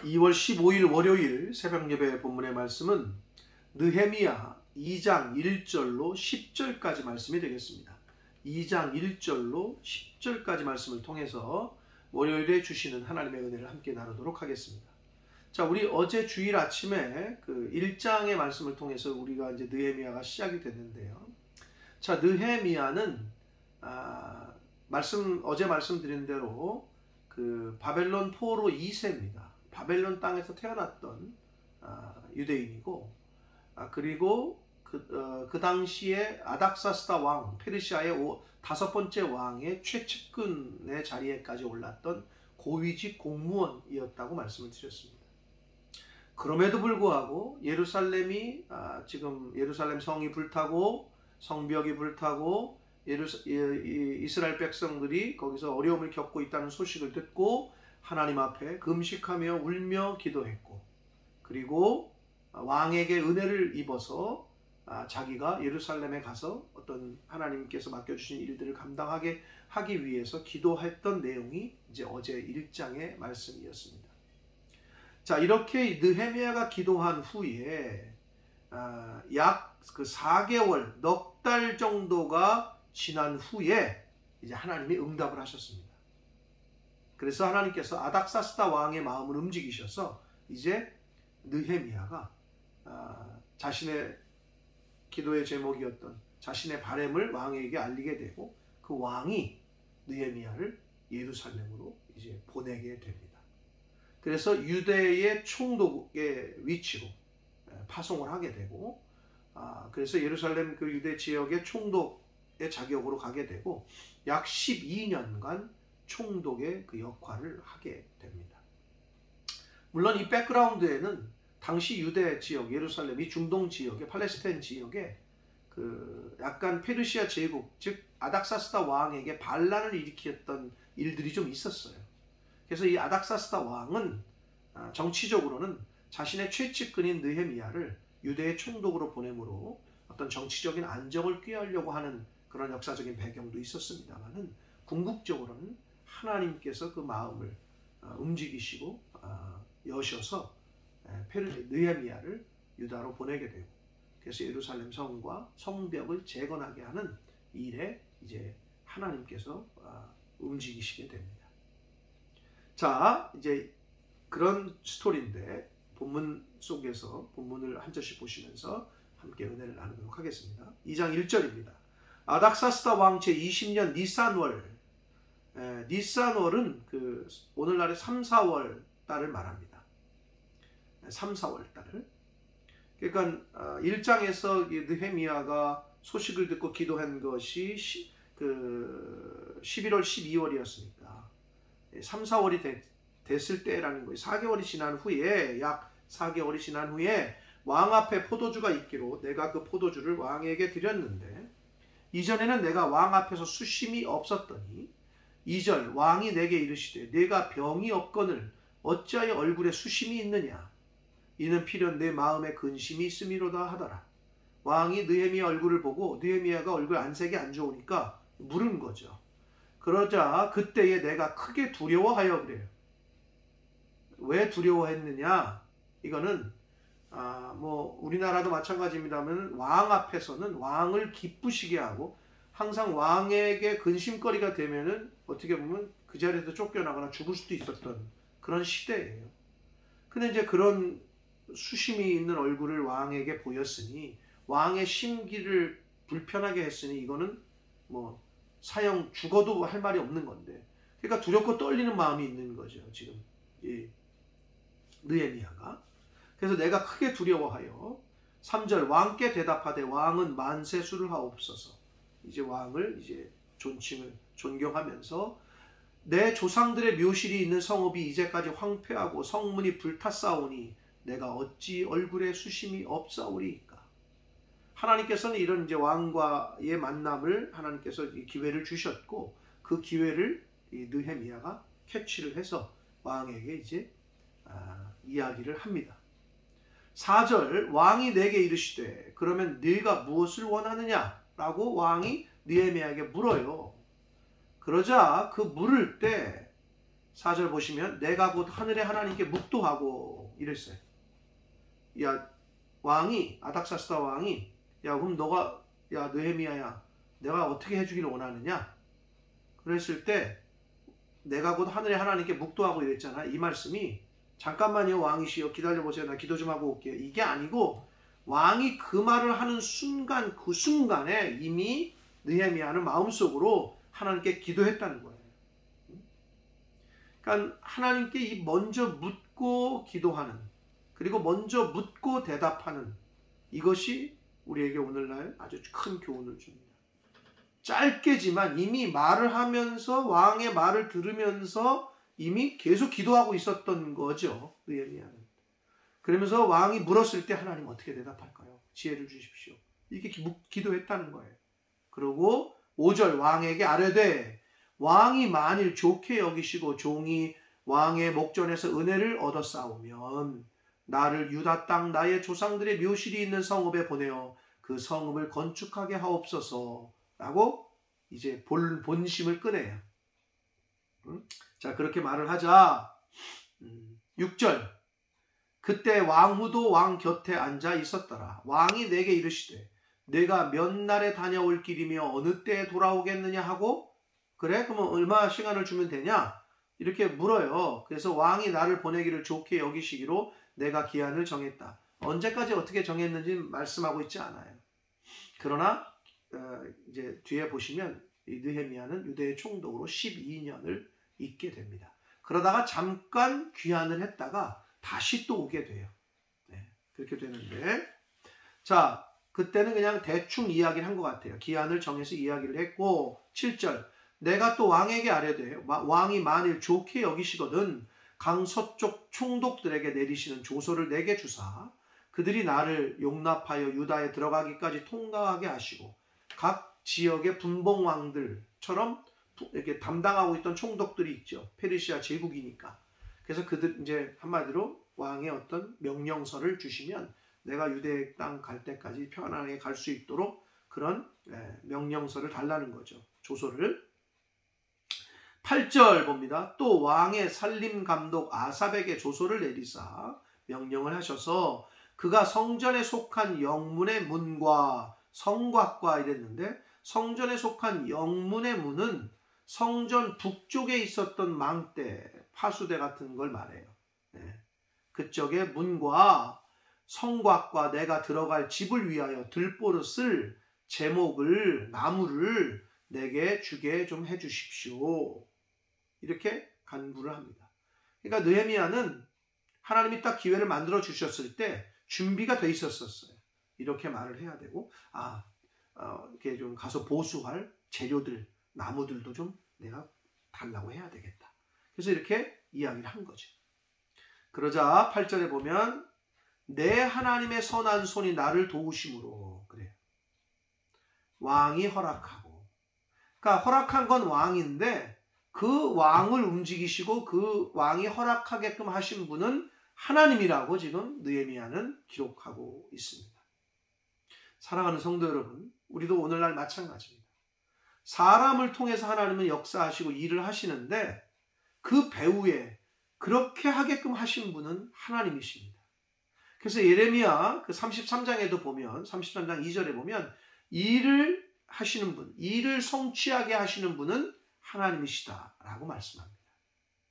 2월 15일 월요일 새벽예배 본문의 말씀은 느헤미야 2장 1절로 10절까지 말씀이 되겠습니다. 2장 1절로 10절까지 말씀을 통해서 월요일에 주시는 하나님의 은혜를 함께 나누도록 하겠습니다. 자, 우리 어제 주일 아침에 그 1장의 말씀을 통해서 우리가 이제 느헤미야가 시작이 됐는데요. 자, 느헤미야는 어제 말씀드린 대로 그 바벨론 포로 2세입니다. 바벨론 땅에서 태어났던 유대인이고, 그리고 그 당시에 아닥사스다 왕, 페르시아의 5번째 왕의 최측근의 자리에까지 올랐던 고위직 공무원이었다고 말씀을 드렸습니다. 그럼에도 불구하고 지금 예루살렘 성이 불타고 성벽이 불타고 이스라엘 백성들이 거기서 어려움을 겪고 있다는 소식을 듣고 하나님 앞에 금식하며 울며 기도했고, 그리고 왕에게 은혜를 입어서 자기가 예루살렘에 가서 어떤 하나님께서 맡겨주신 일들을 감당하게 하기 위해서 기도했던 내용이 이제 어제 1장의 말씀이었습니다. 자, 이렇게 느헤미야가 기도한 후에 약 그 4개월, 넉 달 정도가 지난 후에 이제 하나님이 응답을 하셨습니다. 그래서 하나님께서 아닥사스다 왕의 마음을 움직이셔서 이제 느헤미야가 자신의 기도의 제목이었던 자신의 바램을 왕에게 알리게 되고, 그 왕이 느헤미야를 예루살렘으로 이제 보내게 됩니다. 그래서 유대의 총독의 위치로 파송을 하게 되고, 그래서 예루살렘 그 유대 지역의 총독의 자격으로 가게 되고 약 12년간 총독의 그 역할을 하게 됩니다. 물론 이 백그라운드에는 당시 유대 지역, 예루살렘, 이 중동 지역의 팔레스타인 지역에 그 약간 페르시아 제국, 즉 아닥사스다 왕에게 반란을 일으켰던 일들이 좀 있었어요. 그래서 이 아닥사스다 왕은 정치적으로는 자신의 최측근인 느헤미야를 유대의 총독으로 보내므로 어떤 정치적인 안정을 꾀하려고 하는 그런 역사적인 배경도 있었습니다만은, 궁극적으로는 하나님께서 그 마음을 움직이시고 여셔서 느헤미야를 유다로 보내게 되고, 그래서 예루살렘 성과 성벽을 재건하게 하는 일에 이제 하나님께서 움직이시게 됩니다. 자, 이제 그런 스토리인데 본문 속에서 본문을 한 절씩 보시면서 함께 은혜를 나누도록 하겠습니다. 2장 1절입니다. 아닥사스다 왕 제20년 니산월. 니산월은 그 오늘날의 3, 4월 달을 말합니다. 3, 4월 달을. 그러니까 1장에서 느헤미야가 소식을 듣고 기도한 것이 11월, 12월이었으니까 3, 4월이 됐을 때라는 거예요. 4개월이 지난 후에, 약 4개월이 지난 후에 왕 앞에 포도주가 있기로 내가 그 포도주를 왕에게 드렸는데, 이전에는 내가 왕 앞에서 수심이 없었더니 2절 왕이 내게 이르시되 내가 병이 없거늘 어찌하여 얼굴에 수심이 있느냐, 이는 필연 내 마음에 근심이 있음이로다 하더라. 왕이 느헤미야 얼굴을 보고 느헤미야가 얼굴 안색이 안 좋으니까 물은 거죠. 그러자 그때에 내가 크게 두려워하여 그래요. 왜 두려워했느냐? 이거는 우리나라도 마찬가지입니다만 왕 앞에서는 왕을 기쁘시게 하고 항상 왕에게 근심거리가 되면은 어떻게 보면 그 자리에서 쫓겨나거나 죽을 수도 있었던 그런 시대예요. 근데 이제 그런 수심이 있는 얼굴을 왕에게 보였으니, 왕의 심기를 불편하게 했으니 이거는 사형 죽어도 할 말이 없는 건데, 그러니까 두렵고 떨리는 마음이 있는 거죠, 지금 이 느헤미야가. 그래서 내가 크게 두려워하여 3절 왕께 대답하되 왕은 만세수를 하옵소서. 이제 왕을 이제 존경하면서 내 조상들의 묘실이 있는 성읍이 이제까지 황폐하고 성문이 불탔사오니 내가 어찌 얼굴에 수심이 없사오리이까. 하나님께서는 이런 이제 왕과의 만남을 하나님께서 기회를 주셨고, 그 기회를 이 느헤미야가 캐치를 해서 왕에게 이제 이야기를 합니다. 4절 왕이 내게 이르시되 그러면 네가 무엇을 원하느냐 라고 왕이 느헤미야에게 물어요. 그러자 그 물을 때 4절 보시면 내가 곧 하늘의 하나님께 묵도하고 이랬어요. 야, 왕이, 아닥사스다 왕이, 야, 그럼 너가, 야, 느헤미야야, 내가 어떻게 해주기를 원하느냐? 그랬을 때 내가 곧 하늘의 하나님께 묵도하고 이랬잖아. 이 말씀이 잠깐만요, 왕이시여, 기다려보세요, 나 기도 좀 하고 올게요, 이게 아니고 왕이 그 말을 하는 순간, 그 순간에 이미 느헤미야는 마음속으로 하나님께 기도했다는 거예요. 그러니까 하나님께 이 먼저 묻고 기도하는, 그리고 먼저 묻고 대답하는, 이것이 우리에게 오늘날 아주 큰 교훈을 줍니다. 짧게지만 이미 말을 하면서, 왕의 말을 들으면서 이미 계속 기도하고 있었던 거죠, 느헤미야는. 그러면서 왕이 물었을 때 하나님 어떻게 대답할까요? 지혜를 주십시오. 이렇게 기도했다는 거예요. 그리고 5절 왕에게 아뢰되 왕이 만일 좋게 여기시고 종이 왕의 목전에서 은혜를 얻어싸우면 나를 유다 땅 나의 조상들의 묘실이 있는 성읍에 보내어 그 성읍을 건축하게 하옵소서 라고 이제 본심을 꺼내요. 자, 그렇게 말을 하자 6절 그때 왕후도 왕 곁에 앉아 있었더라. 왕이 내게 이르시되 내가 몇 날에 다녀올 길이며 어느 때에 돌아오겠느냐 하고, 그래? 그러면 얼마 시간을 주면 되냐? 이렇게 물어요. 그래서 왕이 나를 보내기를 좋게 여기시기로 내가 기한을 정했다. 언제까지 어떻게 정했는지 말씀하고 있지 않아요. 그러나 이제 뒤에 보시면 이 느헤미야는 유대의 총독으로 12년을 있게 됩니다. 그러다가 잠깐 귀환을 했다가 다시 또 오게 돼요. 네, 그렇게 되는데, 자, 그때는 그냥 대충 이야기를 한 것 같아요. 기한을 정해서 이야기를 했고, 7절 내가 또 왕에게 아뢰되 왕이 만일 좋게 여기시거든 강서쪽 총독들에게 내리시는 조서를 내게 주사 그들이 나를 용납하여 유다에 들어가기까지 통과하게 하시고 각 지역의 분봉왕들처럼 이렇게 담당하고 있던 총독들이 있죠. 페르시아 제국이니까. 그래서 그들 이제 한마디로 왕의 어떤 명령서를 주시면 내가 유대 땅 갈 때까지 편안하게 갈 수 있도록 그런 명령서를 달라는 거죠. 조서를. 8절 봅니다. 또 왕의 살림 감독 아삽에게 조서를 내리사 명령을 하셔서 그가 성전에 속한 영문의 문과 성곽과 이랬는데, 성전에 속한 영문의 문은 성전 북쪽에 있었던 망대, 파수대 같은 걸 말해요. 네. 그쪽에 문과 성곽과 내가 들어갈 집을 위하여 들보릇을, 제목을, 나무를 내게 주게 좀 해주십시오. 이렇게 간구를 합니다. 그러니까 느헤미야는 하나님이 딱 기회를 만들어 주셨을 때 준비가 돼 있었어요. 이렇게 말을 해야 되고, 이렇게 좀 가서 보수할 재료들, 나무들도 좀 내가 달라고 해야 되겠다. 그래서 이렇게 이야기를 한 거죠. 그러자 8절에 보면 내 하나님의 선한 손이 나를 도우심으로, 그래요. 왕이 허락하고, 그러니까 허락한 건 왕인데 그 왕을 움직이시고 그 왕이 허락하게끔 하신 분은 하나님이라고 지금 느헤미야는 기록하고 있습니다. 사랑하는 성도 여러분, 우리도 오늘날 마찬가지입니다. 사람을 통해서 하나님은 역사하시고 일을 하시는데 그 배후에 그렇게 하게끔 하신 분은 하나님이십니다. 그래서 예레미야 그 33장에도 보면, 33장 2절에 보면 일을 하시는 분, 일을 성취하게 하시는 분은 하나님이시다라고 말씀합니다.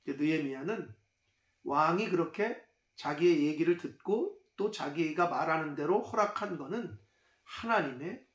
느헤미야는 왕이 그렇게 자기의 얘기를 듣고 또 자기가 말하는 대로 허락한 것은 하나님의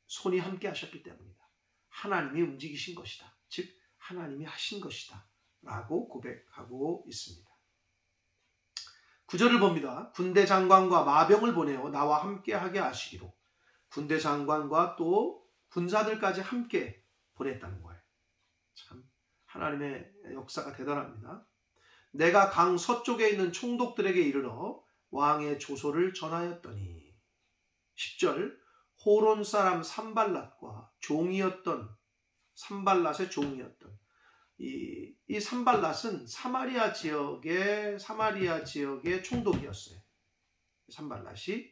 손이 함께 하셨기 때문이다. 하나님이 움직이신 것이다. 즉 하나님이 하신 것이다 라고 고백하고 있습니다. 9절을 봅니다. 군대 장관과 마병을 보내어 나와 함께 하게 하시기로. 군대 장관과 또 군사들까지 함께 보냈다는 거예요. 참 하나님의 역사가 대단합니다. 내가 강 서쪽에 있는 총독들에게 이르러 왕의 조소를 전하였더니, 10절 호론 사람 산발랏과 종이었던, 산발랏의 종이었던 이 산발랏은 사마리아 지역의 총독이었어요. 산발랏이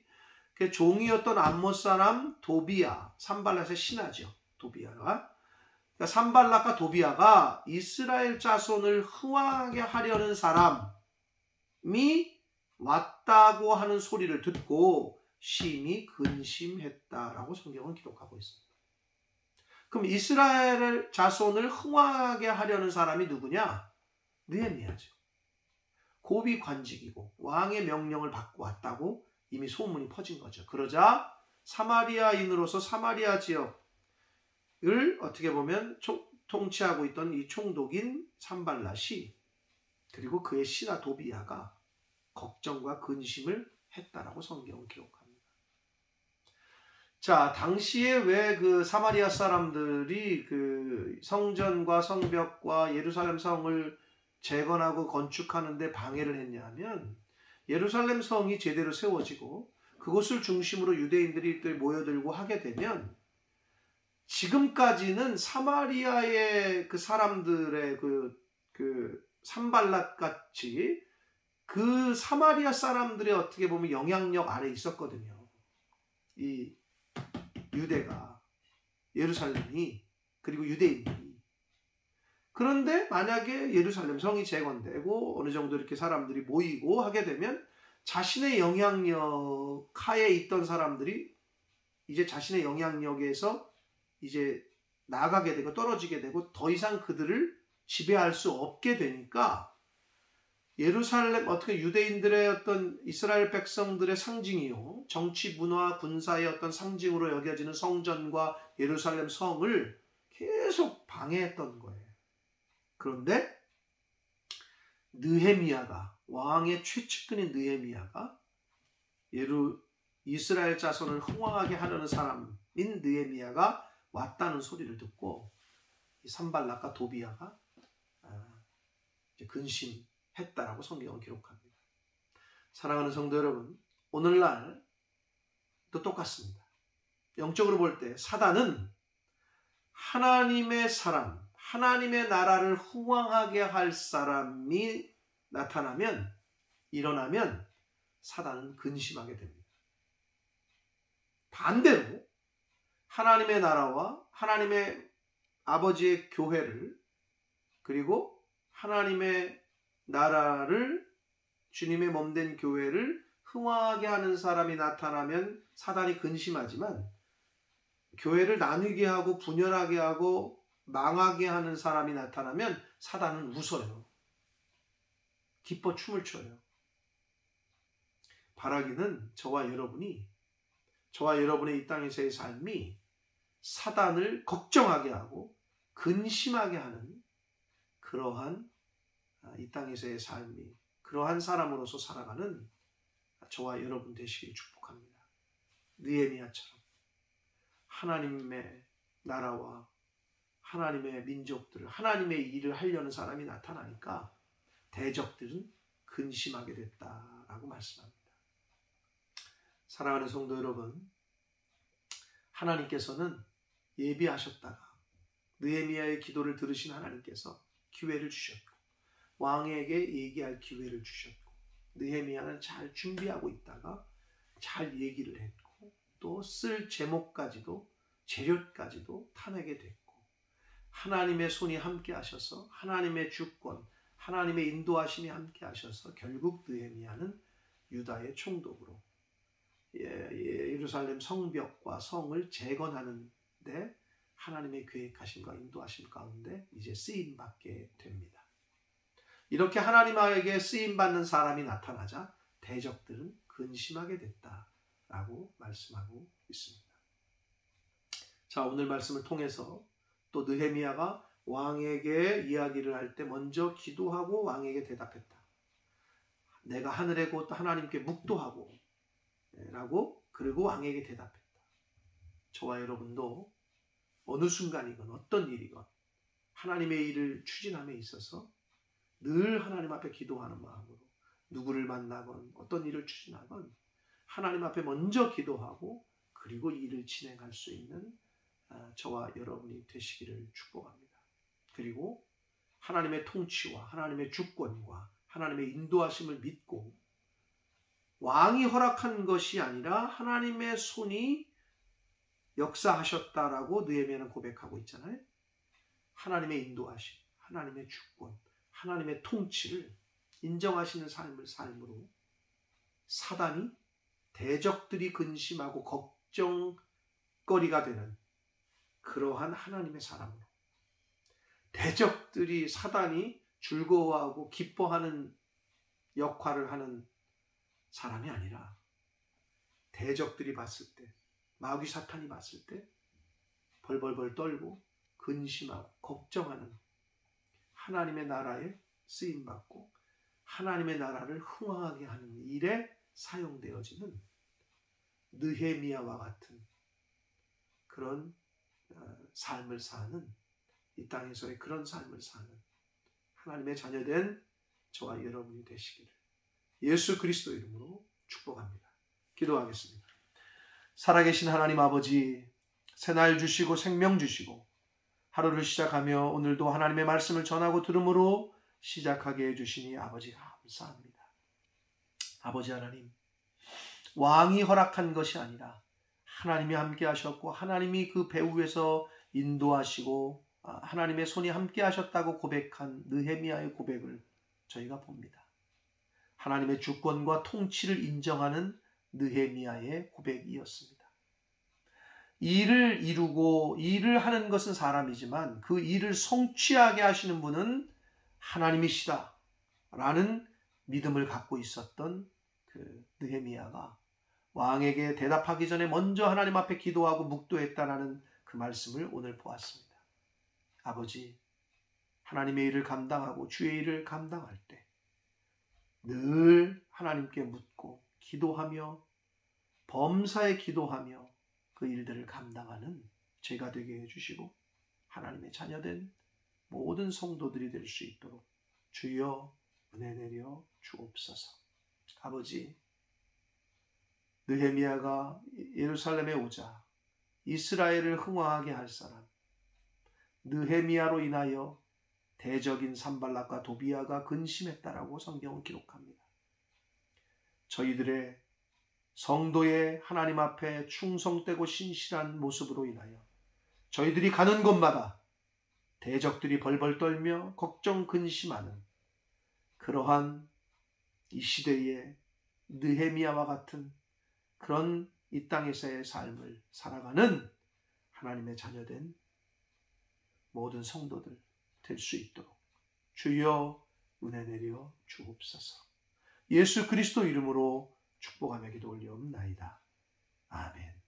그 종이었던 암몬 사람 도비야, 산발랏의 신하죠. 도비야가 그러니까 산발락과 도비아가 이스라엘 자손을 흥하게 하려는 사람이 왔다고 하는 소리를 듣고 심히 근심했다라고 성경은 기록하고 있습니다. 그럼 이스라엘 자손을 흥하게 하려는 사람이 누구냐? 느헤미야죠. 고비 관직이고 왕의 명령을 받고 왔다고 이미 소문이 퍼진 거죠. 그러자 사마리아인으로서 사마리아 지역을 어떻게 보면 통치하고 있던 이 총독인 산발랏이 그리고 그의 신하 도비아가 걱정과 근심을 했다라고 성경은 기록합니다. 자, 당시에 왜 그 사마리아 사람들이 그 성전과 성벽과 예루살렘 성을 재건하고 건축하는데 방해를 했냐면 예루살렘 성이 제대로 세워지고 그곳을 중심으로 유대인들이 또 모여들고 하게 되면 지금까지는 사마리아의 그 사람들의 그 산발랏 같이 그 사마리아 사람들의 어떻게 보면 영향력 아래 있었거든요. 이 유대가, 예루살렘이, 그리고 유대인들이. 그런데 만약에 예루살렘 성이 재건되고 어느 정도 이렇게 사람들이 모이고 하게 되면 자신의 영향력 하에 있던 사람들이 이제 자신의 영향력에서 이제 나가게 되고 떨어지게 되고 더 이상 그들을 지배할 수 없게 되니까 예루살렘 어떻게 유대인들의 어떤 이스라엘 백성들의 상징이요 정치 문화 군사의 어떤 상징으로 여겨지는 성전과 예루살렘 성을 계속 방해했던 거예요. 그런데 느헤미야가 왕의 최측근인 느헤미야가 이스라엘 자손을 흥왕하게 하려는 사람인 느헤미야가 왔다는 소리를 듣고 산발락과 도비아가 근심했다라고 성경은 기록합니다. 사랑하는 성도 여러분, 오늘날 또 똑같습니다. 영적으로 볼 때 사단은 하나님의 사람, 하나님의 나라를 흥왕하게 할 사람이 나타나면, 일어나면 사단은 근심하게 됩니다. 반대로 하나님의 나라와 하나님의 아버지의 교회를 그리고 하나님의 나라를 주님의 몸된 교회를 흥왕하게 하는 사람이 나타나면 사단이 근심하지만 교회를 나누게 하고 분열하게 하고 망하게 하는 사람이 나타나면 사단은 웃어요. 기뻐 춤을 춰요. 바라기는 저와 여러분의 이 땅에서의 삶이 사단을 걱정하게 하고 근심하게 하는 그러한 이 땅에서의 삶이 그러한 사람으로서 살아가는 저와 여러분 되시길 축복합니다. 느헤미야처럼 하나님의 나라와 하나님의 민족들을 하나님의 일을 하려는 사람이 나타나니까 대적들은 근심하게 됐다라고 말씀합니다. 사랑하는 성도 여러분, 하나님께서는 예비하셨다가 느헤미야의 기도를 들으신 하나님께서 기회를 주셨고 왕에게 얘기할 기회를 주셨고 느헤미야는 잘 준비하고 있다가 잘 얘기를 했고 또 쓸 제목까지도 재료까지도 타내게 됐고 하나님의 손이 함께 하셔서 하나님의 주권, 하나님의 인도하심이 함께 하셔서 결국 느헤미야는 유다의 총독으로 예루살렘 성벽과 성을 재건하는 데 하나님의 계획하심과 인도하심 가운데 이제 쓰임받게 됩니다. 이렇게 하나님에게 쓰임받는 사람이 나타나자 대적들은 근심하게 됐다라고 말씀하고 있습니다. 자, 오늘 말씀을 통해서 또 느헤미야가 왕에게 이야기를 할 때 먼저 기도하고 왕에게 대답했다. 내가 하늘의 곧 하나님께 묵도하고 라고 그리고 왕에게 대답했다. 저와 여러분도 어느 순간이건 어떤 일이건 하나님의 일을 추진함에 있어서 늘 하나님 앞에 기도하는 마음으로 누구를 만나건 어떤 일을 추진하건 하나님 앞에 먼저 기도하고 그리고 일을 진행할 수 있는 저와 여러분이 되시기를 축복합니다. 그리고 하나님의 통치와 하나님의 주권과 하나님의 인도하심을 믿고 왕이 허락한 것이 아니라 하나님의 손이 역사하셨다라고 느헤미야는 고백하고 있잖아요. 하나님의 인도하심, 하나님의 주권, 하나님의 통치를 인정하시는 삶을 삶으로 사단이 대적들이 근심하고 걱정거리가 되는 그러한 하나님의 사람으로, 대적들이 사단이 즐거워하고 기뻐하는 역할을 하는 사람이 아니라 대적들이 봤을 때, 마귀 사탄이 봤을 때 벌벌벌 떨고 근심하고 걱정하는 하나님의 나라에 쓰임받고 하나님의 나라를 흥왕하게 하는 일에 사용되어지는 느헤미야와 같은 그런 삶을 사는, 이 땅에서의 그런 삶을 사는 하나님의 자녀된 저와 여러분이 되시기를 예수 그리스도 이름으로 축복합니다. 기도하겠습니다. 살아계신 하나님 아버지, 새날 주시고 생명 주시고 하루를 시작하며 오늘도 하나님의 말씀을 전하고 들음으로 시작하게 해주시니 아버지 감사합니다. 아버지 하나님, 왕이 허락한 것이 아니라 하나님이 함께 하셨고 하나님이 그 배후에서 인도하시고 하나님의 손이 함께 하셨다고 고백한 느헤미야의 고백을 저희가 봅니다. 하나님의 주권과 통치를 인정하는 느헤미야의 고백이었습니다. 일을 이루고 일을 하는 것은 사람이지만 그 일을 성취하게 하시는 분은 하나님이시다 라는 믿음을 갖고 있었던 그 느헤미야가 왕에게 대답하기 전에 먼저 하나님 앞에 기도하고 묵도했다라는 그 말씀을 오늘 보았습니다. 아버지, 하나님의 일을 감당하고 주의 일을 감당할 때 늘 하나님께 묻고 기도하며 범사에 기도하며 그 일들을 감당하는 제가 되게 해주시고 하나님의 자녀된 모든 성도들이 될 수 있도록 주여 은혜 내려 주옵소서. 아버지, 느헤미야가 예루살렘에 오자 이스라엘을 흥왕하게 할 사람, 느헤미야로 인하여 대적인 산발락과 도비야가 근심했다라고 성경은 기록합니다. 저희들의 성도의 하나님 앞에 충성되고 신실한 모습으로 인하여 저희들이 가는 곳마다 대적들이 벌벌 떨며 걱정 근심하는 그러한 이 시대의 느헤미야와 같은 그런 이 땅에서의 삶을 살아가는 하나님의 자녀된 모든 성도들 될 수 있도록 주여 은혜 내려 주옵소서. 예수 그리스도 이름으로 축복하며 기도 올리옵나이다. 아멘.